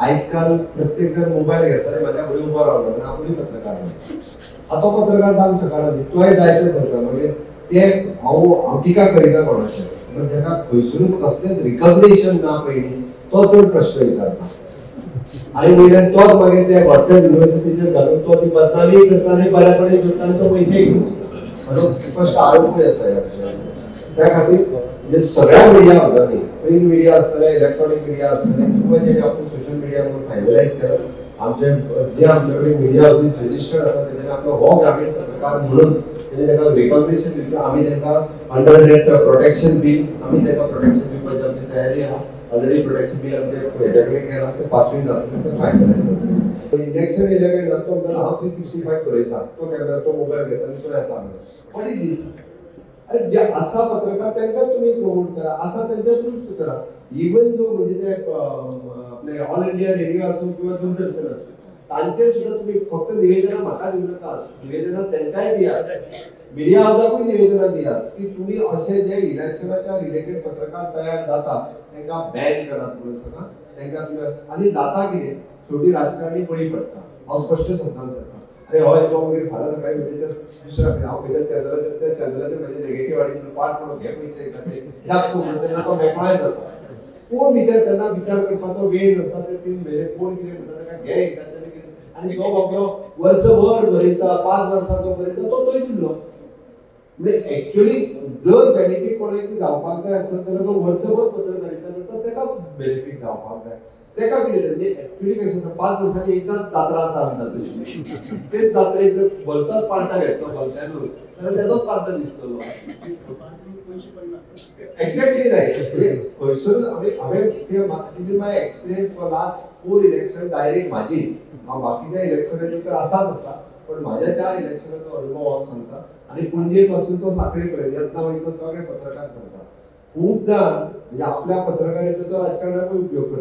आजकाल प्रत्येक जण मोबाईल घेता आणि माझ्या फुडें उबो रावलो आनी आपुणूय पत्रकार हा तो पत्रकार जावंक शकना न्ही तोय जायते करता मागीर ते हांव टिका करिता कोणाचें पण ताका खंयसरूच कसलेंच रिकॉग्निशन ना पयलीं तो चड प्रश्न विचारता आनी वयल्यान तोच मागीर ते व्हॉट्सएप युनिवर्सिटीचेर घालून तो ती बदनामी करता आनी बऱ्यापणी सुट्टा आनी तो पयशे घेवन स्पश्ट आरोपूय आसा ह्या विशयाचेर त्या खातीर म्हणजे सगळ्या मिडिया वर्गांनी प्रिंट मिडिया आसतले इलेक्ट्रॉनिक मिडिया आसतले किंवा जेणे आपूण सोशल मिडिया म्हणून फायनलायज केला आमचे जे आमचे कडेन मिडिया ऑफिस रजिस्टर्ड आसा तेजेर आपलो हो ग्रामीण पत्रकार म्हणून ताका रिकॉग्निशन दिवचें आमी तांकां अंडर रेट प्रोटेक्शन बील आमी तांकां प्रोटेक्शन दिवपाची आमची तयारी आहा ऑलरेडी प्रोटेक्शन बील आमचे हेजे कडेन केलां ते पासूय जातलें ते फायनलायज जातलें इलेक्शन येयलें काय ना तो म्हणटा हांव 365 बरयता तो कॅमेरा तो मोबायल घेता आनी तो येता व्हॉट इज दीस अरे जे असा पत्रकार तांकां तुम्ही प्रमोट करा असा त्यांच्या थ्रूच करा इवन जो म्हणजे ते आपले ऑल इंडिया रेडिओ असो किंवा दूरदर्शन असो तांचेर सुद्धा तुम्ही फक्त निवेदना म्हाका दिवं नाका निवेदना तांकांय दिया मिडिया हाऊसाकूय निवेदना दिया की तुम्ही असे जे इलेक्शनाच्या रिलेटेड पत्रकार तयार जाता तांकां बॅन करात म्हणून सांगा तांकां तुम्ही आनी जाता कितें शेवटी राजकारणी बळी पडटा हांव स्पश्ट शब्दांत करता अरे हय तो मागीर फाल्यां सकाळी म्हणजे दुसऱ्या हांव पयल्या चंद्राचेर म्हणजे नेगेटिव्ह वाडीन पाठ म्हणून घे पयशे खातीर ह्याक तूं म्हणटा तेन्ना तो मेकळाय जाता कोण तेन्ना विचार करपाचो वेळ नासता ते 3 म्हयने कोण कितें म्हणटा ताका घे एकाचें कितें आनी तो बाबलो वर्सभर बरयता 5 वर्सांचो बरयता तो थंय उरलो म्हणजे एक्चुअली जर बेनिफीट कोणाक जावपाक जाय आसत जाल्यार तो वर्सभर पत्रकारिता करता ताका बेनिफीट जावपाक जाय तेका कितें म्हणजे एक्चुअली कशें आसता 5 वर्सांची एकदांच जात्रा आसा म्हणटा तेच जात्रेक जर भलताच पार्टा घेतलो भलत्यानूच जाल्यार तेजोच पार्टा दिसतलो एक्झॅक्टली रायट म्हणजे खंयसरूच हांवें this is my experience for last 4 election direct म्हाजी हांव बाकीच्या इलेक्शनाची तर आसाच आसा पण म्हाज्या 4 इलेक्शनाचो अनुभव हांव सांगता आनी पणजे पासून तो सांखळे पर्यंत यत्ना वयता सगळे पत्रकार करता खूबदां म्हणजे आपल्या पत्रकारितेचो राजकारणाकूय उपयोग करता